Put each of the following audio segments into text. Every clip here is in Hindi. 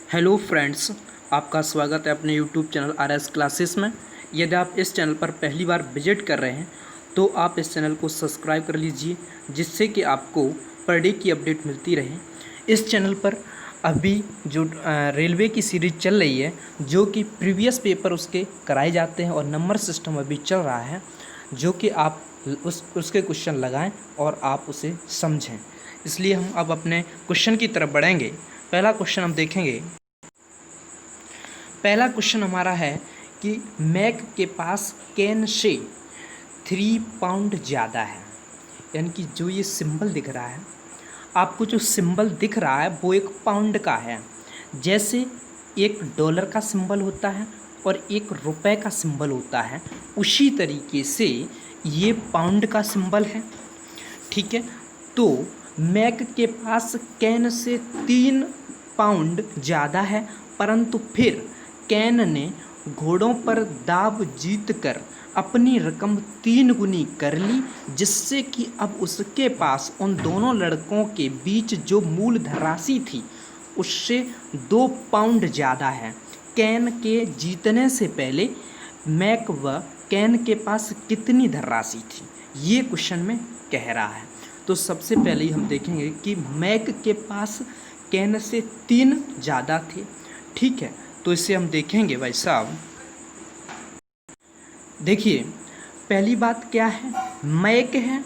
हेलो फ्रेंड्स, आपका स्वागत है अपने यूट्यूब चैनल RS क्लासेस में। यदि आप इस चैनल पर पहली बार विजिट कर रहे हैं तो आप इस चैनल को सब्सक्राइब कर लीजिए, जिससे कि आपको पर डे की अपडेट मिलती रहे। इस चैनल पर अभी जो रेलवे की सीरीज चल रही है, जो कि प्रीवियस पेपर उसके कराए जाते हैं और नंबर सिस्टम अभी चल रहा है, जो कि आप उसके क्वेश्चन लगाएं और आप उसे समझें। इसलिए हम अब अपने क्वेश्चन की तरफ बढ़ेंगे। पहला क्वेश्चन हम देखेंगे। पहला क्वेश्चन हमारा है कि मैक के पास कैन से 3 पाउंड ज़्यादा है। यानी कि जो ये सिंबल दिख रहा है, आपको जो सिंबल दिख रहा है वो 1 पाउंड का है। जैसे $1 का सिंबल होता है और ₹1 का सिंबल होता है, उसी तरीके से ये पाउंड का सिंबल है। ठीक है, तो मैक के पास कैन से 3 पाउंड ज़्यादा है, परंतु फिर कैन ने घोड़ों पर दाव जीतकर अपनी रकम 3 गुनी कर ली, जिससे कि अब उसके पास उन दोनों लड़कों के बीच जो मूल धनराशि थी उससे 2 पाउंड ज़्यादा है। कैन के जीतने से पहले मैक व कैन के पास कितनी धनराशि थी, ये क्वेश्चन में कह रहा है। तो सबसे पहले ही हम देखेंगे कि मैक के पास कैन से 3 ज़्यादा थे। ठीक है, तो इसे हम देखेंगे भाई साहब। देखिए, पहली बात क्या है, मैक है,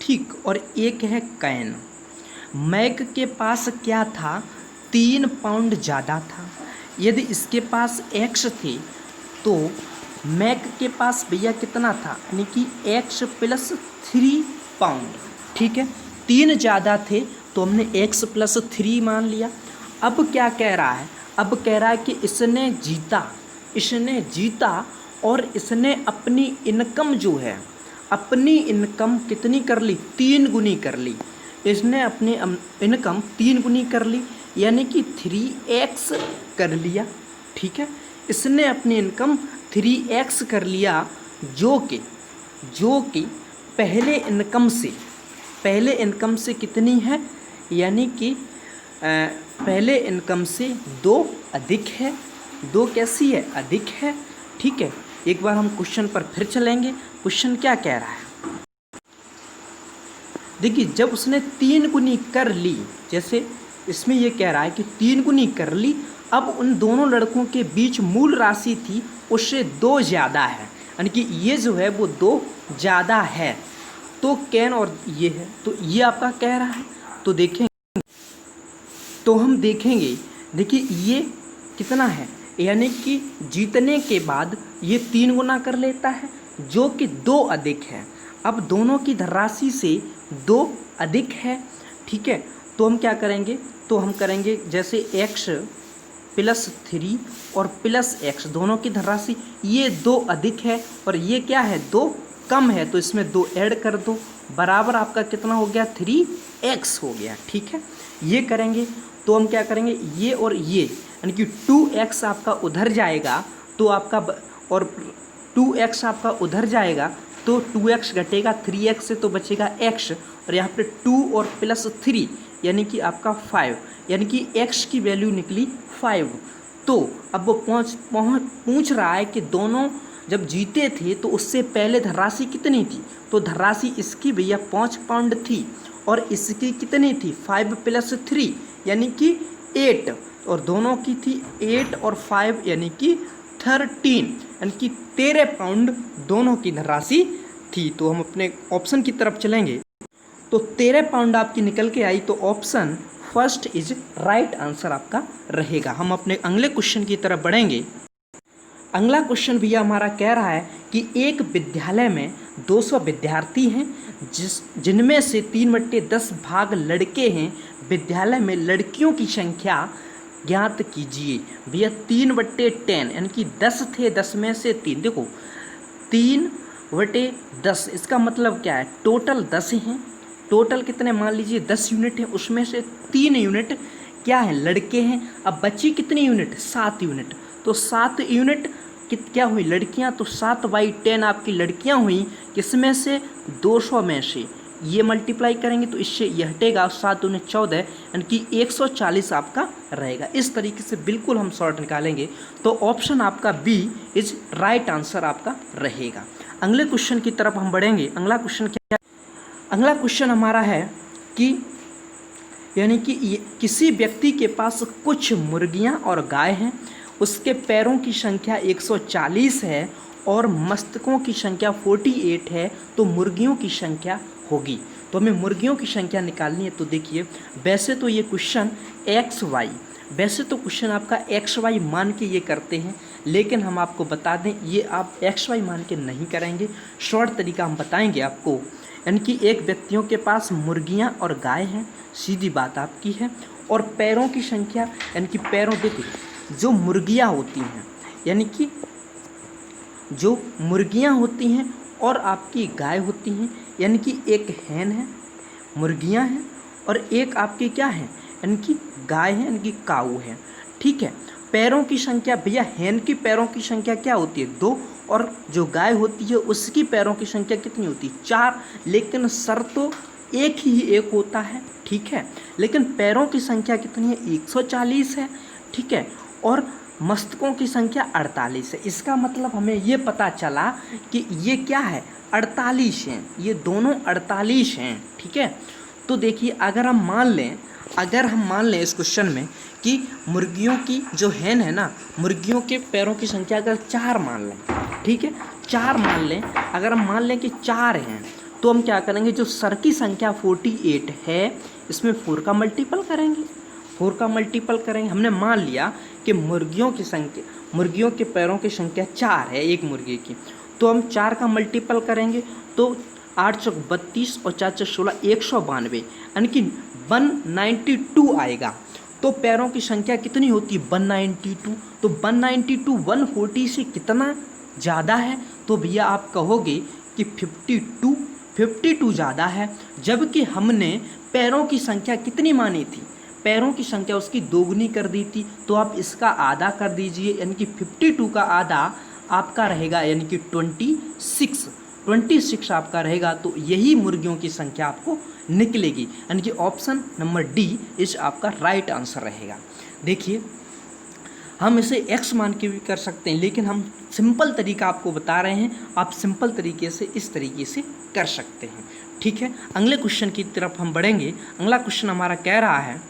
ठीक, और एक है कैन। मैक के पास क्या था, 3 पाउंड ज़्यादा था। यदि इसके पास एक्स थे तो मैक के पास भैया कितना था, यानी कि एक्स प्लस 3 पाउंड। ठीक है, 3 ज़्यादा थे तो हमने एक्स प्लस 3 मान लिया। अब क्या कह रहा है, अब कह रहा है कि इसने जीता और इसने अपनी इनकम जो है, अपनी इनकम कितनी कर ली, 3 गुनी कर ली। इसने अपनी इनकम 3 गुनी कर ली, यानी कि 3x कर लिया। ठीक है, इसने अपनी इनकम 3x कर लिया, जो कि पहले इनकम से कितनी है, यानी कि पहले इनकम से 2 अधिक है। 2 कैसी है, अधिक है। ठीक है, एक बार हम क्वेश्चन पर फिर चलेंगे। क्वेश्चन क्या कह रहा है, देखिए, जब उसने 3 गुनी कर ली, जैसे इसमें ये कह रहा है कि 3 गुनी कर ली, अब उन दोनों लड़कों के बीच मूल राशि थी उससे 2 ज़्यादा है, यानी कि ये जो है वो 2 ज़्यादा है। तो कैन और ये है, तो ये आपका कह रहा है। तो देखें, तो हम देखेंगे, देखिए ये कितना है, यानी कि जीतने के बाद ये 3 गुना कर लेता है, जो कि 2 अधिक है। अब दोनों की धनराशि से 2 अधिक है। ठीक है, तो हम क्या करेंगे, तो हम करेंगे जैसे x प्लस 3 और प्लस x, दोनों की धनराशि ये 2 अधिक है और ये क्या है, 2 कम है, तो इसमें 2 ऐड कर दो, बराबर आपका कितना हो गया, 3x हो गया। ठीक है, ये करेंगे तो हम क्या करेंगे, ये और ये, यानी कि 2x आपका उधर जाएगा तो आपका और 2x आपका उधर जाएगा तो 2x घटेगा 3x से, तो बचेगा x, और यहाँ पे 2 और प्लस 3 यानी कि आपका 5, यानी कि x की वैल्यू निकली 5। तो अब वो पूछ रहा है कि दोनों जब जीते थे तो उससे पहले धनराशि कितनी थी, तो धनराशि इसकी भैया 5 पाउंड थी और इसकी कितनी थी, 5 प्लस 3 यानी कि 8, और दोनों की थी 8 और 5 यानी कि 13, यानी कि 13 पाउंड दोनों की धनराशि थी। तो हम अपने ऑप्शन की तरफ चलेंगे, तो 13 पाउंड आपकी निकल के आई, तो option first is right answer आपका रहेगा। हम अपने अगले क्वेश्चन की तरफ बढ़ेंगे। अगला क्वेश्चन भैया हमारा कह रहा है कि एक विद्यालय में 200 विद्यार्थी हैं, जिनमें से 3/10 भाग लड़के हैं। विद्यालय में लड़कियों की संख्या ज्ञात कीजिए। भैया 3/10 यानी कि 10 थे, 10 में से 3, देखो 3/10, इसका मतलब क्या है, टोटल 10 हैं। टोटल कितने, मान लीजिए 10 यूनिट है, उसमें से 3 यूनिट क्या है, लड़के हैं। अब बची कितनी यूनिट, 7 यूनिट, तो 7 यूनिट क्या हुई, लड़कियां, तो 7/10 आपकी लड़कियां हुई, किसमें से, 200 में से, ये मल्टीप्लाई करेंगे तो इससे ये हटेगा, 7 दूनी 14 यानी कि 140 आपका रहेगा। इस तरीके से बिल्कुल हम शॉर्ट निकालेंगे तो ऑप्शन आपका बी इज राइट आंसर आपका रहेगा। अगले क्वेश्चन की तरफ हम बढ़ेंगे। अगला क्वेश्चन क्या है? अगला क्वेश्चन हमारा है कि यानी कि किसी व्यक्ति के पास कुछ मुर्गियां और गाय हैं, उसके पैरों की संख्या 140 है और मस्तकों की संख्या 48 है, तो मुर्गियों की संख्या होगी। तो हमें मुर्गियों की संख्या निकालनी है। तो देखिए, वैसे तो ये क्वेश्चन वैसे तो क्वेश्चन आपका XY मान के ये करते हैं, लेकिन हम आपको बता दें ये आप XY मान के नहीं करेंगे। शॉर्ट तरीका हम बताएंगे आपको, यानी कि एक व्यक्तियों के पास मुर्गियां और गाय हैं, सीधी बात आपकी है, और पैरों की संख्या यानी कि पैरों, देखिए जो मुर्गियां होती हैं यानी कि जो मुर्गियां होती हैं और आपकी गाय होती हैं, यानी कि एक हैन है, मुर्गियां हैं, और एक आपकी क्या है यानी कि गाय है, यानी कि काऊ है। ठीक है, पैरों की संख्या भैया हैन की पैरों की संख्या क्या होती है 2, और जो गाय होती है उसकी पैरों की संख्या कितनी होती है 4, लेकिन सर तो एक होता है। ठीक है, लेकिन पैरों की संख्या कितनी है 140 है। ठीक है, और मस्तकों की संख्या 48 है। इसका मतलब हमें ये पता चला कि ये क्या है 48 हैं, ये दोनों 48 हैं। ठीक है, तो देखिए अगर हम मान लें इस क्वेश्चन में कि मुर्गियों की जो हैन है ना, मुर्गियों के पैरों की संख्या अगर 4 मान लें, ठीक है 4 मान लें, अगर हम मान लें कि 4 हैं तो हम क्या करेंगे, जो सर की संख्या 48 है इसमें 4 का मल्टीपल करेंगे। हमने मान लिया कि मुर्गियों के पैरों की संख्या 4 है एक मुर्गी की, तो हम 4 का मल्टीपल करेंगे तो 8 चौक 32 और 4 चौक 16 192 यानी कि 192 आएगा। तो पैरों की संख्या कितनी होती है 192, तो 192 140 से कितना ज़्यादा है, तो भैया आप कहोगे कि 52 ज़्यादा है, जबकि हमने पैरों की संख्या कितनी मानी थी, पैरों की संख्या उसकी दोगुनी कर दी थी। तो आप इसका आधा कर दीजिए, यानी कि 52 का आधा आपका रहेगा यानी कि 26 आपका रहेगा। तो यही मुर्गियों की संख्या आपको निकलेगी, यानी कि ऑप्शन नंबर डी इस आपका राइट आंसर रहेगा। देखिए हम इसे x मान के भी कर सकते हैं, लेकिन हम सिंपल तरीका आपको बता रहे हैं, आप सिंपल तरीके से इस तरीके से कर सकते हैं। ठीक है, अगले क्वेश्चन की तरफ हम बढ़ेंगे। अगला क्वेश्चन हमारा कह रहा है,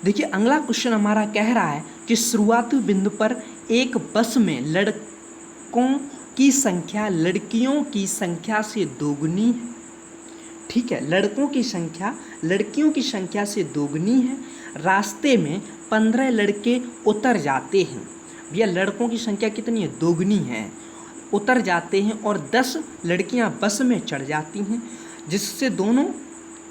देखिए अगला क्वेश्चन हमारा कह रहा है कि शुरुआती बिंदु पर एक बस में लड़कों की संख्या लड़कियों की संख्या से दोगुनी है। ठीक है, लड़कों की संख्या लड़कियों की संख्या से दोगुनी है। रास्ते में 15 लड़के उतर जाते हैं। भैया लड़कों की संख्या कितनी है दोगुनी है, उतर जाते हैं, और 10 लड़कियां बस में चढ़ जाती हैं, जिससे दोनों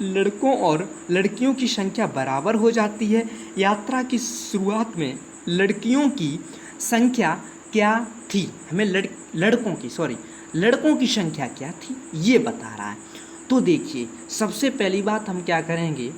लड़कों और लड़कियों की संख्या बराबर हो जाती है। यात्रा की शुरुआत में लड़कियों की संख्या क्या थी, हमें लड़कों की संख्या क्या थी ये बता रहा है। तो देखिए सबसे पहली बात हम क्या करेंगे,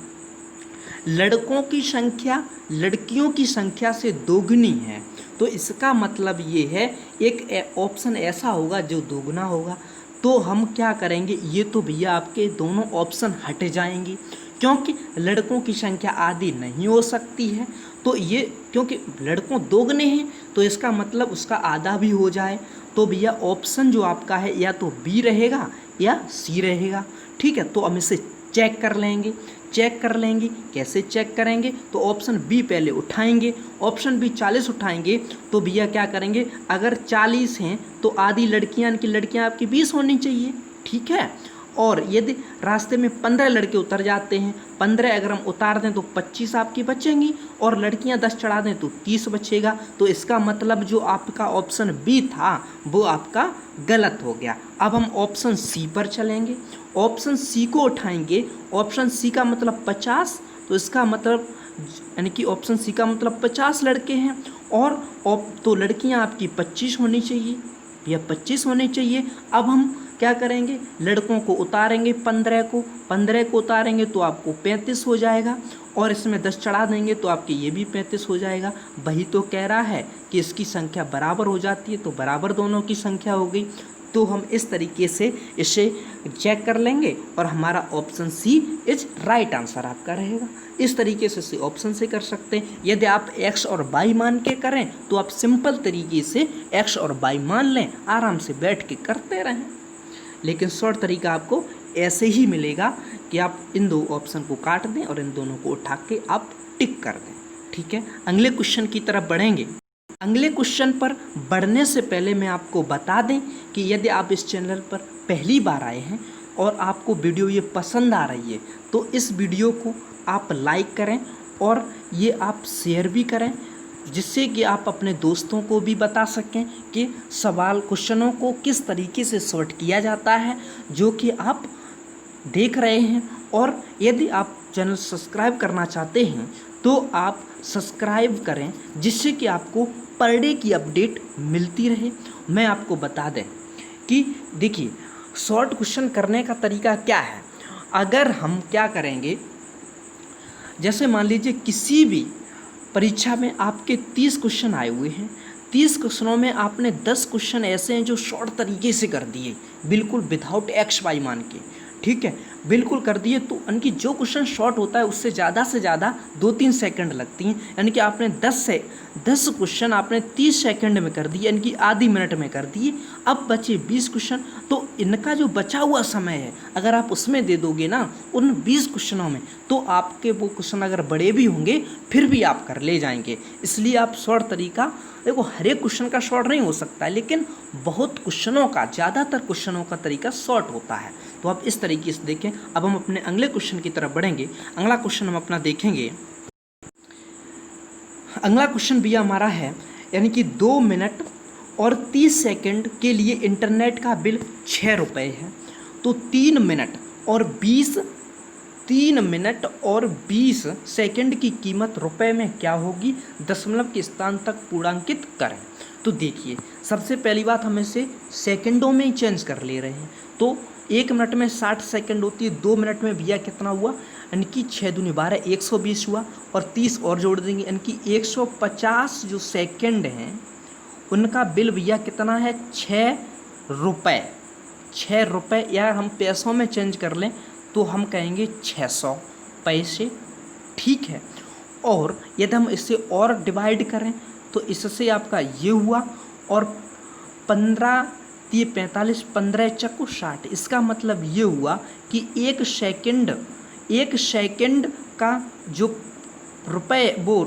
लड़कों की संख्या लड़कियों की संख्या से दोगुनी है, तो इसका मतलब ये है एक ऑप्शन ऐसा होगा जो दोगुना होगा। तो हम क्या करेंगे, ये तो भैया आपके दोनों ऑप्शन हट जाएंगे, क्योंकि लड़कों की संख्या आधी नहीं हो सकती है। तो ये क्योंकि लड़कों दोगुने हैं तो इसका मतलब उसका आधा भी हो जाए, तो भैया ऑप्शन जो आपका है या तो बी रहेगा या सी रहेगा। ठीक है, तो हम इसे चेक कर लेंगे। कैसे चेक करेंगे, तो ऑप्शन बी पहले उठाएंगे, ऑप्शन बी 40 उठाएंगे, तो भैया क्या करेंगे, अगर 40 हैं तो आधी लड़कियां की लड़कियां आपकी 20 होनी चाहिए। ठीक है, और यदि रास्ते में 15 लड़के उतर जाते हैं, 15 अगर हम उतार दें तो 25 आपकी बचेंगी, और लड़कियां 10 चढ़ा दें तो 30 बचेगा। तो इसका मतलब जो आपका ऑप्शन बी था वो आपका गलत हो गया। अब हम ऑप्शन सी पर चलेंगे, ऑप्शन सी को उठाएंगे, ऑप्शन सी का मतलब 50, तो इसका मतलब यानी कि ऑप्शन सी का मतलब 50 लड़के हैं, और तो लड़कियां आपकी 25 होनी चाहिए, या 25 होनी चाहिए। अब हम क्या करेंगे, लड़कों को उतारेंगे, 15 को उतारेंगे तो आपको 35 हो जाएगा, और इसमें 10 चढ़ा देंगे तो आपके ये भी 35 हो जाएगा। वही तो कह रहा है कि इसकी संख्या बराबर हो जाती है, तो बराबर दोनों की संख्या हो गई। तो हम इस तरीके से इसे चेक कर लेंगे और हमारा option C is right answer आपका रहेगा। इस तरीके से इसे ऑप्शन से कर सकते हैं। यदि आप एक्स और वाई मान के करें तो आप सिंपल तरीके से एक्स और वाई मान लें, आराम से बैठ के करते रहें। लेकिन शॉर्ट तरीका आपको ऐसे ही मिलेगा कि आप इन दो ऑप्शन को काट दें और इन दोनों को उठा के आप टिक कर दें। ठीक है, अगले क्वेश्चन की तरफ बढ़ेंगे। अगले क्वेश्चन पर बढ़ने से पहले मैं आपको बता दें कि यदि आप इस चैनल पर पहली बार आए हैं और आपको वीडियो ये पसंद आ रही है तो इस वीडियो को आप लाइक करें और ये आप शेयर भी करें, जिससे कि आप अपने दोस्तों को भी बता सकें कि सवाल क्वेश्चनों को किस तरीके से सॉर्ट किया जाता है जो कि आप देख रहे हैं। और यदि आप चैनल सब्सक्राइब करना चाहते हैं तो आप सब्सक्राइब करें, जिससे कि आपको पर डे की अपडेट मिलती रहे। मैं आपको बता दें कि देखिए शॉर्ट क्वेश्चन करने का तरीका क्या है। अगर हम क्या करेंगे, जैसे मान लीजिए किसी भी परीक्षा में आपके 30 क्वेश्चन आए हुए हैं, 30 क्वेश्चनों में आपने 10 क्वेश्चन ऐसे हैं जो शॉर्ट तरीके से कर दिए, बिल्कुल विदाउट एक्स वाई मान के, ठीक है, बिल्कुल कर दिए। तो यानी कि जो क्वेश्चन शॉर्ट होता है उससे ज़्यादा 2-3 सेकंड लगती हैं, यानी कि आपने 10 क्वेश्चन आपने 30 सेकंड में कर दिए, यानी कि आधी मिनट में कर दिए। अब बचे 20 क्वेश्चन, तो इनका जो बचा हुआ समय है अगर आप उसमें दे दोगे ना उन 20 क्वेश्चनों में, तो आपके वो क्वेश्चन अगर बड़े भी होंगे फिर भी आप कर ले जाएंगे। इसलिए आप शॉर्ट तरीका, देखो हर एक क्वेश्चन का शॉर्ट नहीं हो सकता है, लेकिन बहुत क्वेश्चनों का, ज़्यादातर क्वेश्चनों का तरीका शॉर्ट होता है। तो आप इस तरीके से देखें। अब हम अपने अगले क्वेश्चन की तरफ बढ़ेंगे। अगला क्वेश्चन हम अपना देखेंगे। अगला क्वेश्चन भी हमारा है, यानी कि 2 मिनट और 30 सेकंड के लिए इंटरनेट का बिल 6 रुपये है, तो 3 मिनट और 20 सेकंड की कीमत रुपए में क्या होगी, दशमलव के स्थान तक पूर्णांकित करें। तो देखिए सबसे पहली बात हम इसे सेकंडों में ही चेंज कर ले रहे हैं। तो 1 मिनट में 60 सेकंड होती है, 2 मिनट में भैया कितना हुआ, यानी कि 6 दूनी 12, 120 हुआ, और 30 और जोड़ देंगे, यानी कि 150 जो सेकंड हैं उनका बिल भैया कितना है, 6 रुपये। 6 रुपये, या हम पैसों में चेंज कर लें तो हम कहेंगे 600 पैसे, ठीक है। और यदि हम इसे और डिवाइड करें तो इससे आपका ये हुआ, और 15 ये 45, 15 चक्कू 60, इसका मतलब ये हुआ कि 1 सेकंड का जो रुपए वो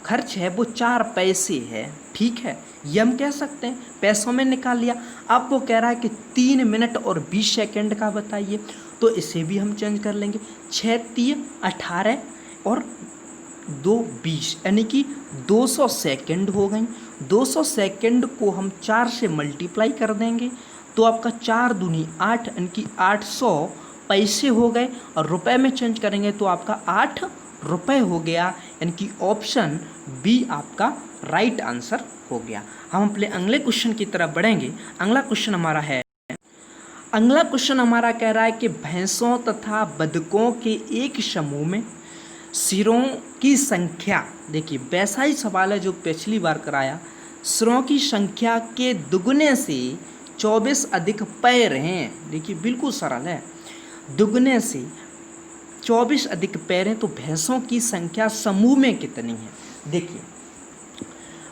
खर्च है वो 4 पैसे है, ठीक है। ये हम कह सकते हैं, पैसों में निकाल लिया। अब वो कह रहा है कि 3 मिनट और 20 सेकंड का बताइए, तो इसे भी हम चेंज कर लेंगे। 6 3 18 और 2 20, यानी कि 200 सेकंड हो गई। 200 सेकंड को हम 4 से मल्टीप्लाई कर देंगे तो आपका 4 दूनी 8, यानी कि 800 पैसे हो गए, और रुपए में चेंज करेंगे तो आपका 8 रुपये हो गया, यानी कि ऑप्शन बी आपका राइट आंसर हो गया। हम अपने अगले क्वेश्चन की तरफ बढ़ेंगे। अगला क्वेश्चन हमारा कह रहा है कि भैंसों तथा बतखों के एक समूह में सिरों की संख्या, देखिए वैसा ही सवाल है जो पिछली बार कराया, सिरों की संख्या के दुगने से 24 अधिक पैर हैं। देखिए बिल्कुल सरल है, दुगने से 24 अधिक पैर हैं, तो भैंसों की संख्या समूह में कितनी है। देखिए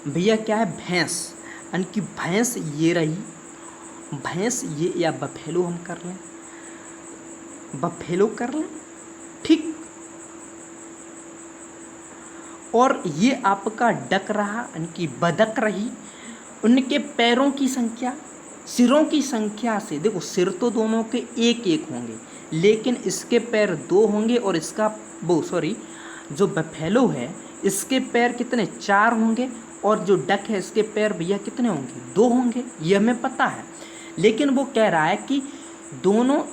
भैया क्या है, भैंस, यानी कि भैंस ये रही, भैंस ये, या बफेलो हम कर लें, बफेलो कर लें, ठीक। और ये आपका डक रहा, यानी कि बदक रही। उनके पैरों की संख्या, सिरों की संख्या से, देखो सिर तो दोनों के एक एक होंगे, लेकिन इसके पैर 2 होंगे, और इसका जो बफेलो है इसके पैर कितने, 4 होंगे, और जो डक है इसके पैर भैया कितने होंगे, 2 होंगे। ये हमें पता है, लेकिन वो कह रहा है कि दोनों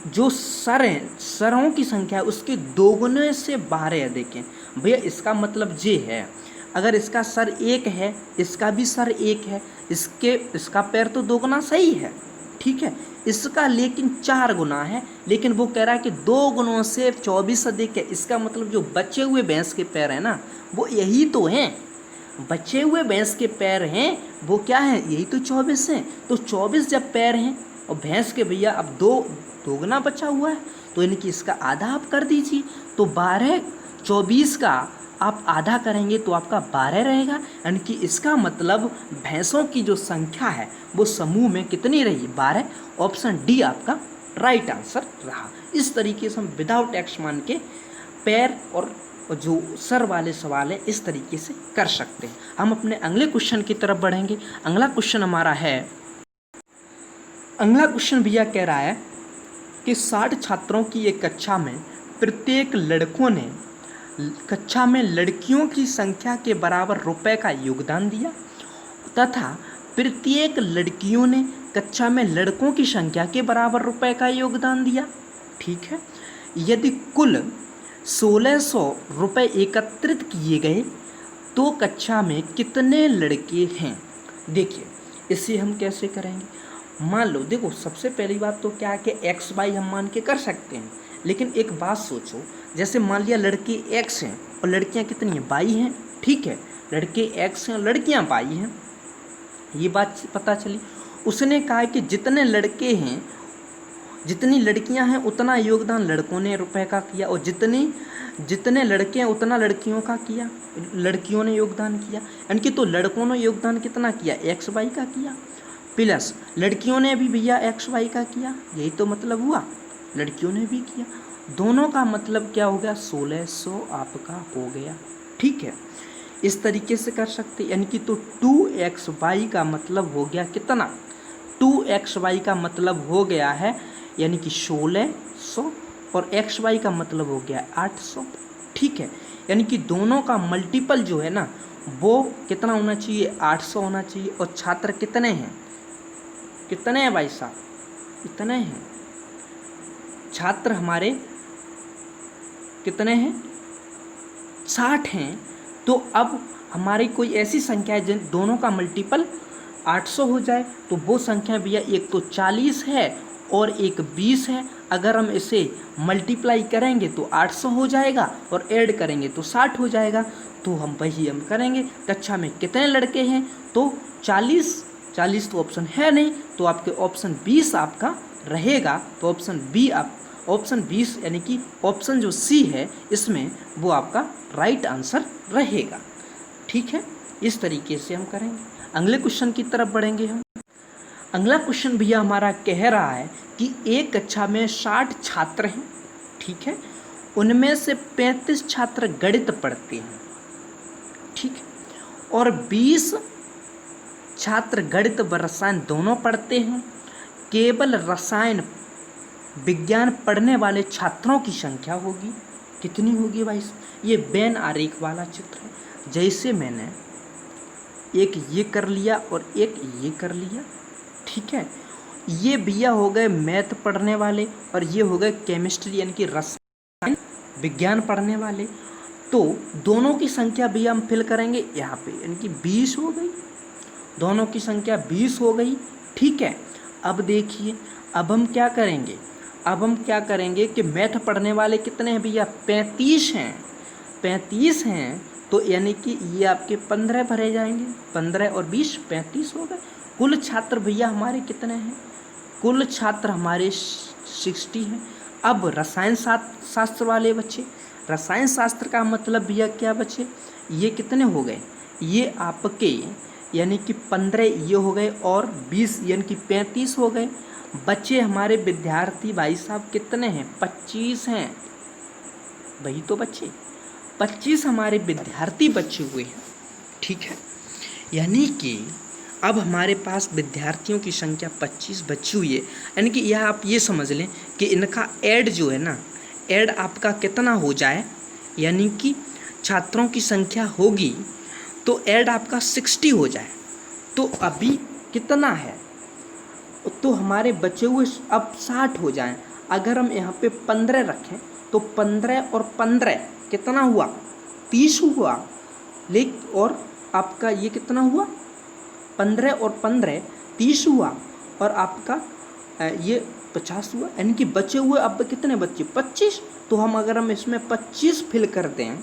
जो सर हैं, सरों की संख्या है उसके दोगुने से 12 है। देखें भैया इसका मतलब ये है, अगर इसका सर 1 है, इसका भी सर 1 है, इसका पैर तो 2 गुना सही है, ठीक है, इसका लेकिन 4 गुना है। लेकिन वो कह रहा है कि 2 गुणों से 24 अधिक है, इसका मतलब जो बचे हुए भैंस के पैर हैं ना वो यही तो हैं। बचे हुए भैंस के पैर हैं वो क्या है, यही तो 24 हैं। तो 24 जब पैर हैं और भैंस के भैया अब दोगुना बचा हुआ है, तो यानी कि इसका आधा आप कर दीजिए। तो 12 24 का आप आधा करेंगे तो आपका 12 रहेगा, यानी कि इसका मतलब भैंसों की जो संख्या है वो समूह में कितनी रही, 12। ऑप्शन डी आपका राइट आंसर रहा। इस तरीके से हम विदाउट एक्स मान के पैर और जो सर वाले सवाल है इस तरीके से कर सकते हैं। हम अपने अगले क्वेश्चन की तरफ बढ़ेंगे। अगला क्वेश्चन हमारा है, अगला क्वेश्चन भैया कह रहा है कि 60 छात्रों की एक कक्षा में प्रत्येक लड़कों ने कक्षा में लड़कियों की संख्या के बराबर रुपए का योगदान दिया तथा प्रत्येक लड़कियों ने कक्षा में लड़कों की संख्या के बराबर रुपए का योगदान दिया। ठीक है, यदि कुल 1600 रुपये एकत्रित किए गए तो कक्षा में कितने लड़के हैं। देखिए इसे हम कैसे करेंगे, मान लो देखो सबसे पहली बात तो क्या है कि एक्स वाई हम मान के कर सकते हैं, लेकिन एक बात सोचो, जैसे मान लिया लड़के एक्स हैं और लड़कियां कितनी हैं, वाई हैं। ठीक है, लड़के एक्स हैं और लड़कियां वाई हैं, ये बात पता चली। उसने कहा कि जितने लड़के हैं जितनी लड़कियां हैं उतना योगदान लड़कों ने रुपए का किया, और जितने लड़के हैं उतना लड़कियों का किया, लड़कियों ने योगदान किया। यानी कि तो लड़कों ने योगदान कितना किया, एक्स वाई का किया, प्लस लड़कियों ने भी भैया एक्स वाई का किया, यही तो मतलब हुआ, लड़कियों ने भी किया। दोनों का मतलब क्या हो गया, 1600 आपका हो गया। ठीक है, इस तरीके से कर सकते, यानी कि तो 2xy का मतलब हो गया कितना, 2xy का मतलब हो गया है यानी कि 1600 और xy का मतलब हो गया 800। ठीक है, यानी कि दोनों का मल्टीपल जो है ना वो कितना होना चाहिए, 800 होना चाहिए। और छात्र कितने हैं, कितने हैं भाई साहब, इतने हैं छात्र हमारे, कितने हैं, 60 हैं। तो अब हमारी कोई ऐसी संख्या है जिन दोनों का मल्टीपल 800 हो जाए, तो वो संख्या भैया एक तो 40 है और एक 20 है। अगर हम इसे मल्टीप्लाई करेंगे तो 800 हो जाएगा और ऐड करेंगे तो 60 हो जाएगा। तो हम वही हम करेंगे, कक्षा में कितने लड़के हैं, तो 40 तो ऑप्शन है नहीं, तो आपके ऑप्शन 20 आपका रहेगा। तो ऑप्शन बी आप ऑप्शन 20 यानी कि ऑप्शन जो सी है इसमें वो आपका राइट आंसर रहेगा। ठीक है, इस तरीके से हम करेंगे। अगले क्वेश्चन की तरफ बढ़ेंगे हम। अगला क्वेश्चन भैया हमारा कह रहा है कि एक कक्षा में 60 छात्र हैं। ठीक है, उनमें से 35 छात्र गणित पढ़ते हैं। ठीक है, और 20 छात्र गणित व रसायन दोनों पढ़ते हैं। केवल रसायन विज्ञान पढ़ने वाले छात्रों की संख्या होगी, कितनी होगी भाई, ये वेन आरेख वाला चित्र है। जैसे मैंने एक ये कर लिया और एक ये कर लिया। ठीक है, ये भैया हो गए मैथ पढ़ने वाले और ये हो गए केमिस्ट्री यानी कि रसायन विज्ञान पढ़ने वाले। तो दोनों की संख्या भैया हम फिल करेंगे यहाँ पे, यानी कि 20 हो गई, दोनों की संख्या 20 हो गई। ठीक है, अब देखिए अब हम क्या करेंगे, अब हम क्या करेंगे कि मैथ पढ़ने वाले कितने हैं भैया, 35 हैं, 35 हैं। तो यानी कि ये आपके 15 भरे जाएंगे, 15 और 20 35 हो गए। कुल छात्र भैया हमारे कितने हैं, कुल छात्र हमारे 60 हैं। अब रसायन शास्त्र वाले बच्चे, रसायन शास्त्र का मतलब भैया क्या बच्चे, ये कितने हो गए, ये आपके यानी कि 15 ये हो गए और 20 यानी कि 35 हो गए। बच्चे हमारे विद्यार्थी भाई साहब कितने हैं, 25 हैं, वही तो बच्चे 25 हमारे विद्यार्थी बचे हुए हैं। ठीक है, यानी कि अब हमारे पास विद्यार्थियों की संख्या 25 बची हुई है। यानी कि यह आप ये समझ लें कि इनका ऐड जो है ना, ऐड आपका कितना हो जाए, यानी कि छात्रों की संख्या होगी तो ऐड आपका 60 हो जाए। तो अभी कितना है, तो हमारे बचे हुए अब 60 हो जाएं। अगर हम यहाँ पे 15 रखें तो 15 और 15 कितना हुआ, 30 हुआ। लेकिन और आपका ये कितना हुआ, 15 और 15 30 हुआ और आपका ये 50 हुआ। यानी कि बचे हुए अब कितने बच्चे, 25। तो हम अगर इसमें 25 फिल कर दें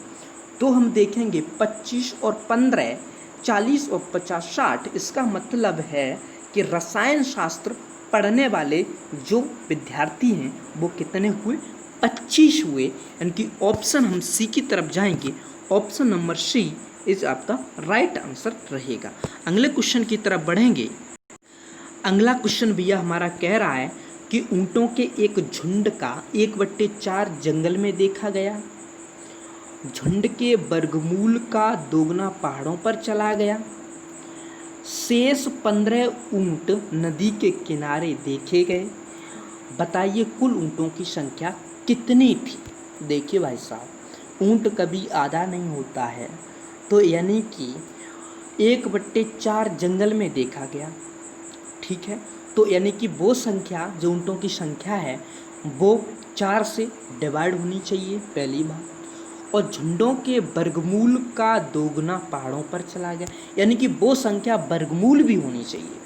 तो हम देखेंगे 25 और 15 40 और 50 60, इसका मतलब है कि रसायन शास्त्र पढ़ने वाले जो विद्यार्थी हैं वो कितने हुए, 25 हुए। यानी कि ऑप्शन हम सी की तरफ जाएंगे, ऑप्शन नंबर सी इज आपका राइट आंसर रहेगा। अगले क्वेश्चन की तरफ बढ़ेंगे। अगला क्वेश्चन भैया हमारा कह रहा है कि ऊँटों के एक झुंड का 1/4 जंगल में देखा गया, झुंड के वर्गमूल का दोगुना पहाड़ों पर चला गया, शेष 15 ऊँट नदी के किनारे देखे गए, बताइए कुल ऊँटों की संख्या कितनी थी। देखिए भाई साहब, ऊँट कभी आधा नहीं होता है, तो यानी कि 1/4 जंगल में देखा गया, ठीक है। तो यानी कि वो संख्या जो ऊँटों की संख्या है वो 4 से डिवाइड होनी चाहिए, पहली बात। और झुंडों के वर्गमूल का दोगुना पहाड़ों पर चला गया, यानी कि वो संख्या वर्गमूल भी होनी चाहिए,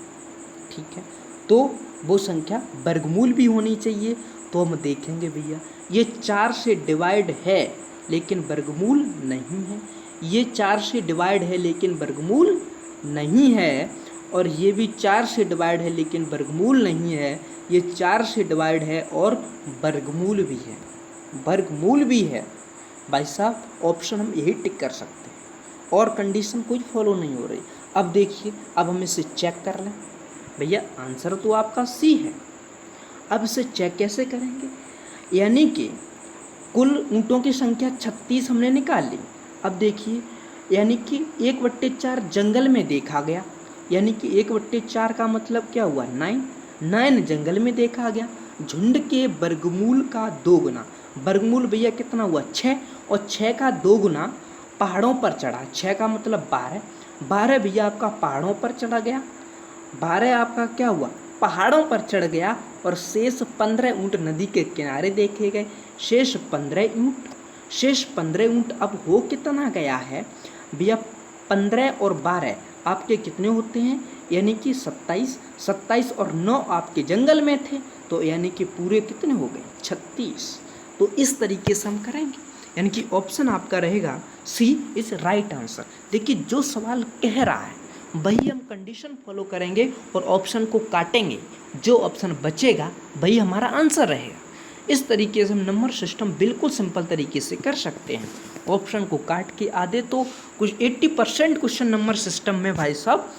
ठीक है। तो वो संख्या वर्गमूल भी होनी चाहिए। तो हम देखेंगे भैया, ये 4 से डिवाइड है लेकिन वर्गमूल नहीं है, ये 4 से डिवाइड है लेकिन वर्गमूल नहीं है, और ये भी 4 से डिवाइड है लेकिन वर्गमूल नहीं है, ये 4 से डिवाइड है और वर्गमूल भी है, वर्गमूल भी है। भाई साहब ऑप्शन हम यही टिक कर सकते हैं और कंडीशन कोई फॉलो नहीं हो रही। अब देखिए, अब हम इसे चेक कर लें। भैया आंसर तो आपका सी है, अब इसे चेक कैसे करेंगे। यानी कि कुल ऊँटों की संख्या 36 हमने निकाल ली। अब देखिए, यानी कि 1/4 जंगल में देखा गया, यानी कि 1/4 का मतलब क्या हुआ, 9 जंगल में देखा गया। झुंड के वर्गमूल का दोगुना, वर्गमूल भैया कितना हुआ, 6, और 6 का दोगुना पहाड़ों पर चढ़ा, 6 का मतलब 12 भैया आपका पहाड़ों पर चढ़ा गया, 12 आपका क्या हुआ, पहाड़ों पर चढ़ गया। और शेष 15 ऊँट नदी के किनारे देखे गए, शेष 15 ऊँट अब हो कितना गया है भैया, 15 और 12 आपके कितने होते हैं, यानी कि 27 और 9 आपके जंगल में थे, तो यानी कि पूरे कितने हो गए, 36। तो इस तरीके से हम करेंगे, यानी कि ऑप्शन आपका रहेगा सी इज राइट आंसर। देखिए जो सवाल कह रहा है वही हम कंडीशन फॉलो करेंगे और ऑप्शन को काटेंगे, जो ऑप्शन बचेगा वही हमारा आंसर रहेगा। इस तरीके से हम नंबर सिस्टम बिल्कुल सिंपल तरीके से कर सकते हैं। ऑप्शन को काट के आधे तो कुछ 80% क्वेश्चन नंबर सिस्टम में भाई साहब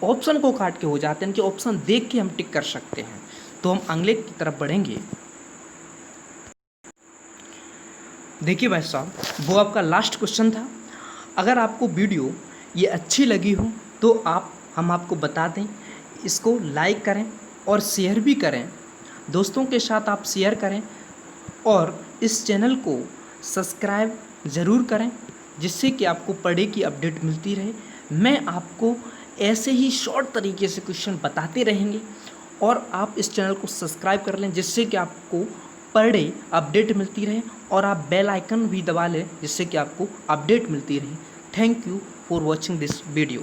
ऑप्शन को काट के हो जाते हैं कि ऑप्शन देख के हम टिक कर सकते हैं। तो हम अगले की तरफ बढ़ेंगे। देखिए भाई साहब, वो आपका लास्ट क्वेश्चन था। अगर आपको वीडियो ये अच्छी लगी हो तो हम आपको बता दें, इसको लाइक करें और शेयर भी करें, दोस्तों के साथ आप शेयर करें, और इस चैनल को सब्सक्राइब ज़रूर करें, जिससे कि आपको पर डे की अपडेट मिलती रहे। मैं आपको ऐसे ही शॉर्ट तरीके से क्वेश्चन बताते रहेंगे और आप इस चैनल को सब्सक्राइब कर लें, जिससे कि आपको पर डे अपडेट मिलती रहे, और आप बेल आइकन भी दबा लें जिससे कि आपको अपडेट मिलती रहे। Thank you for watching this video.